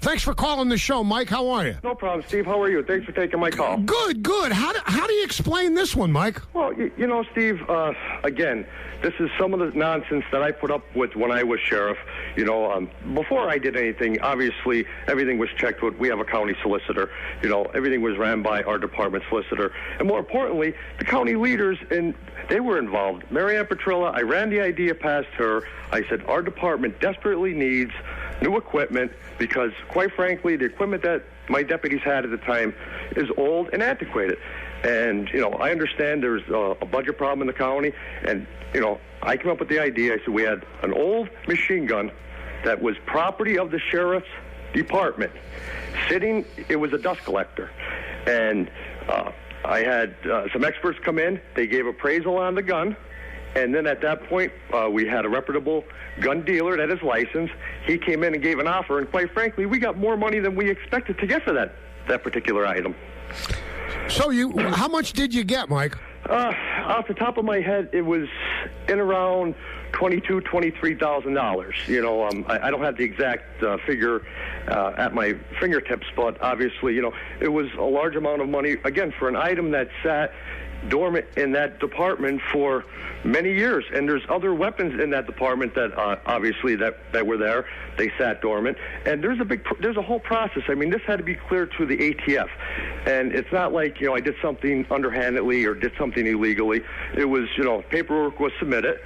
Thanks for calling the show, Mike. How are you? No problem, Steve. How are you? Thanks for taking my call. Good. How do you explain this one, Mike? Well, you know, Steve, again, this is some of the nonsense that I put up with when I was sheriff. You know, before I did anything, obviously, everything was checked with. We have a county solicitor. You know, everything was ran by our department solicitor. And more importantly, the county leaders, and they were involved. Mary Ann Petrilla, I ran the idea past her. I said, our department desperately needs new equipment because, quite frankly, the equipment that my deputies had at the time is old and antiquated. And, you know, I understand there's a budget problem in the county. And, you know, I came up with the idea. I said we had an old machine gun that was property of the sheriff's department. It was a dust collector. And I had some experts come in. They gave appraisal on the gun. And then at that point, we had a reputable gun dealer that is licensed. He came in and gave an offer. And quite frankly, we got more money than we expected to get for that particular item. So how much did you get, Mike? Off the top of my head, it was in around $23,000. You know, I don't have the exact figure at my fingertips, but obviously, you know, it was a large amount of money, again, for an item that sat dormant in that department for many years. And there's other weapons in that department that obviously that were there. They sat dormant. And there's a whole process. I mean, this had to be cleared through the ATF. And it's not like, you know, I did something underhandedly or did something illegally. It was, you know, paperwork was submitted.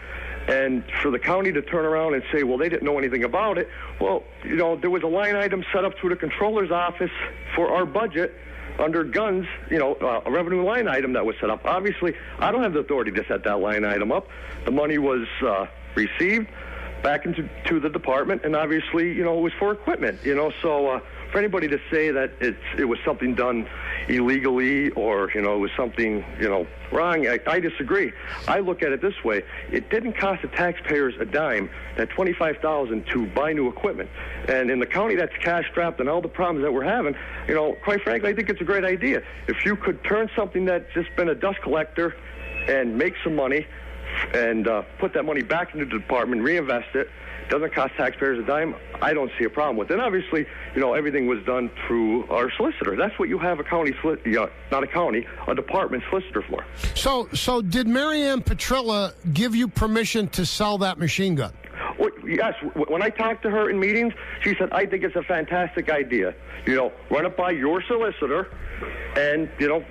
And for the county to turn around and say, well, they didn't know anything about it. Well, you know, there was a line item set up through the controller's office for our budget under guns, you know, a revenue line item that was set up. Obviously, I don't have the authority to set that line item up. The money was received back into the department, and obviously, you know, it was for equipment, you know. So for anybody to say that it was something done illegally or, you know, it was something, you know, wrong, I disagree. I look at it this way. It didn't cost the taxpayers a dime, that $25,000 to buy new equipment. And in the county that's cash-strapped and all the problems that we're having, you know, quite frankly, I think it's a great idea. If you could turn something that's just been a dust collector and make some money and put that money back into the department, reinvest it, doesn't cost taxpayers a dime, I don't see a problem with it. And obviously, you know, everything was done through our solicitor. That's what you have a county, not a county, a department solicitor for. So did Mary Ann Petrilla give you permission to sell that machine gun? Well, yes. When I talked to her in meetings, she said, I think it's a fantastic idea. You know, run it by your solicitor, and, you know,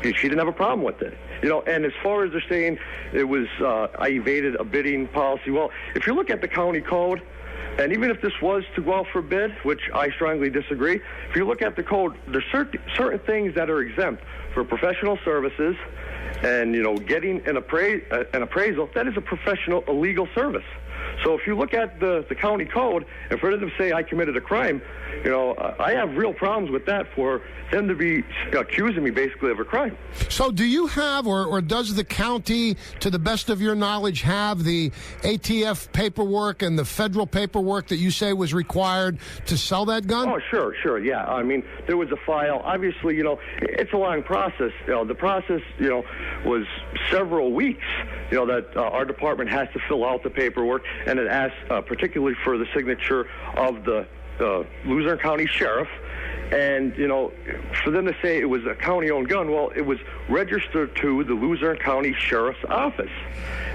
she didn't have a problem with it. You know, and as far as they're saying it was, I evaded a bidding policy. Well, if you look at the county code, and even if this was to go out for bid, which I strongly disagree, if you look at the code, there's certain things that are exempt for professional services, and, you know, getting an appraisal, that is a professional, a legal service. So if you look at the county code, and for them to say I committed a crime, you know, I have real problems with that, for them to be accusing me basically of a crime. So do you have, or does the county, to the best of your knowledge, have the ATF paperwork and the federal paperwork that you say was required to sell that gun? Oh, sure, yeah. I mean, there was a file. Obviously, you know, it's a long process. You know, the process, you know, was several weeks, you know, that our department has to fill out the paperwork, and it asks particularly for the signature of the Luzerne County Sheriff. And, you know, for them to say it was a county-owned gun, well, it was registered to the Luzerne County Sheriff's office.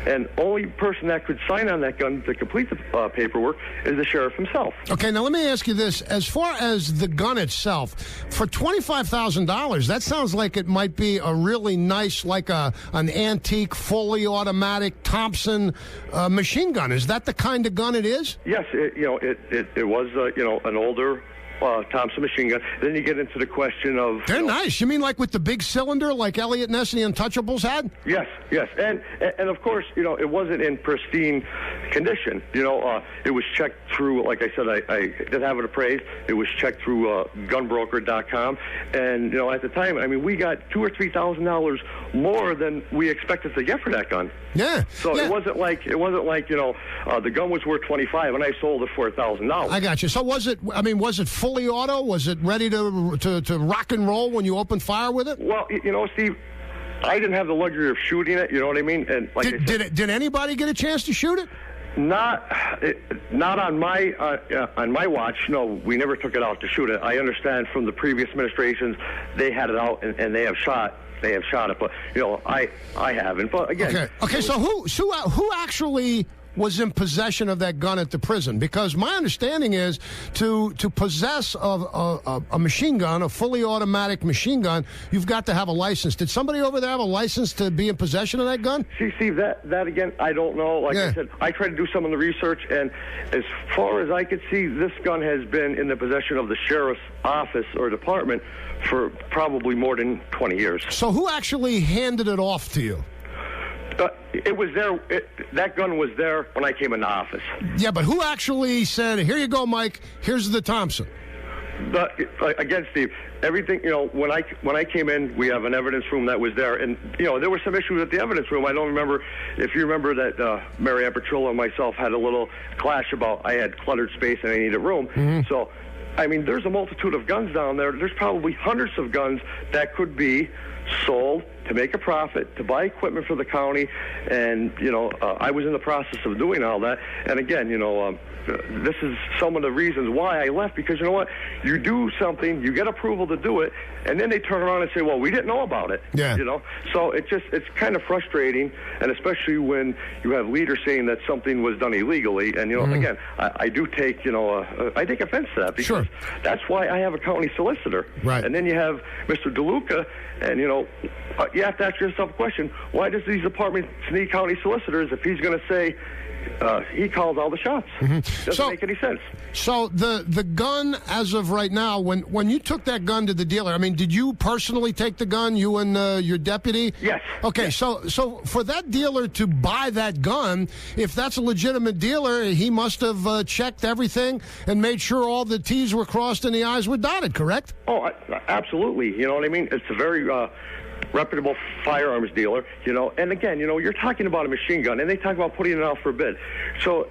And only person that could sign on that gun to complete the paperwork is the sheriff himself. Okay, now let me ask you this. As far as the gun itself, for $25,000, that sounds like it might be a really nice, like an antique, fully automatic Thompson machine gun. Is that the kind of gun it is? Yes, it was, you know, an older Thompson machine gun. Then you get into the question of... They're nice. You mean like with the big cylinder like Elliot Ness and the Untouchables had? Yes. And of course, you know, it wasn't in pristine condition. You know, it was checked through, like I said, I did have it appraised. It was checked through gunbroker.com. And, you know, at the time, I mean, we got $2,000 or $3,000 more than we expected to get for that gun. Yeah. So it wasn't like, you know, the gun was worth $25,000 and I sold it for $1,000. I got you. So was it fully auto? Was it ready to rock and roll when you opened fire with it? Well, you know, Steve, I didn't have the luxury of shooting it. You know what I mean? And like did anybody get a chance to shoot it? Not on my watch. No, we never took it out to shoot it. I understand from the previous administrations they had it out and they have shot it. But I haven't. But again, okay. So who actually was in possession of that gun at the prison? Because my understanding is to possess a machine gun, a fully automatic machine gun, you've got to have a license. Did somebody over there have a license to be in possession of that gun? See, Steve, that again, I don't know. Like I said, I tried to do some of the research, and as far as I could see, this gun has been in the possession of the sheriff's office or department for probably more than 20 years. So who actually handed it off to you? It was there. That gun was there when I came into office. Yeah, but who actually said, "Here you go, Mike. Here's the Thompson"? Again, Steve, everything. When I came in, we have an evidence room that was there, and there were some issues at the evidence room. I don't remember if you remember that Mary Ann Petrillo and myself had a little clash about I had cluttered space and I needed room. Mm-hmm. So, I mean, there's a multitude of guns down there. There's probably hundreds of guns that could be sold to make a profit, to buy equipment for the county, and I was in the process of doing all that. And again, this is some of the reasons why I left, because you know what? You do something, you get approval to do it, and then they turn around and say, well, we didn't know about it. Yeah. So it's kind of frustrating, and especially when you have leaders saying that something was done illegally. And again, I do take I take offense to that, because that's why I have a county solicitor. Right. And then you have Mr. DeLuca, and you have to ask yourself a question: why does these departments need county solicitors if he's going to say he calls all the shots? Doesn't make any sense. So the gun, as of right now, when you took that gun to the dealer, I mean, did you personally take the gun, you and your deputy? Yes. Okay, yes. So for that dealer to buy that gun, if that's a legitimate dealer, he must have checked everything and made sure all the T's were crossed and the I's were dotted, correct? Oh, absolutely. You know what I mean? It's a very reputable firearms dealer, and again, you're talking about a machine gun, and they talk about putting it out for bid. So,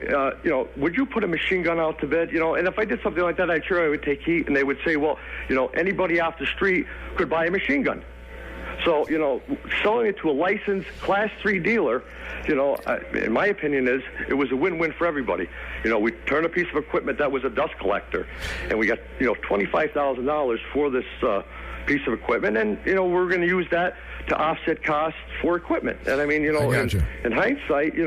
would you put a machine gun out to bid? And if I did something like that, I'm sure I would take heat, and they would say, well, anybody off the street could buy a machine gun. So, selling it to a licensed Class 3 dealer, in my opinion, it was a win-win for everybody. We turned a piece of equipment that was a dust collector, and we got, $25,000 for this piece of equipment, and we're going to use that to offset costs for equipment. And I mean, in hindsight,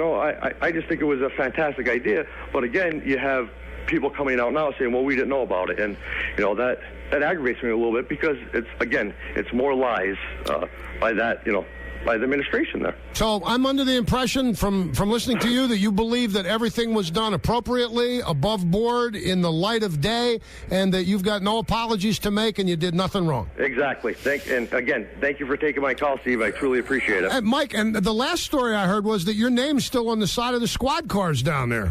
I just think it was a fantastic idea. But again, you have people coming out now saying, well, we didn't know about it, and that aggravates me a little bit, because it's more lies by the administration there. So I'm under the impression from listening to you that you believe that everything was done appropriately, above board, in the light of day, and that you've got no apologies to make and you did nothing wrong. Exactly. And again, thank you for taking my call, Steve. I truly appreciate it. Hey, Mike, and the last story I heard was that your name's still on the side of the squad cars down there.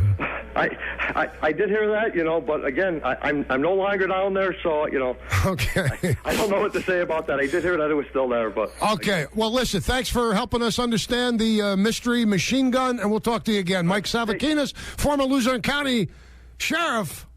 I did hear that, but again, I'm no longer down there, so, Okay. I don't know what to say about that. I did hear that it was still there, but... Okay. Well, listen, thanks for helping us understand the mystery machine gun, and we'll talk to you again. Mike Savokinas, former Luzerne County Sheriff,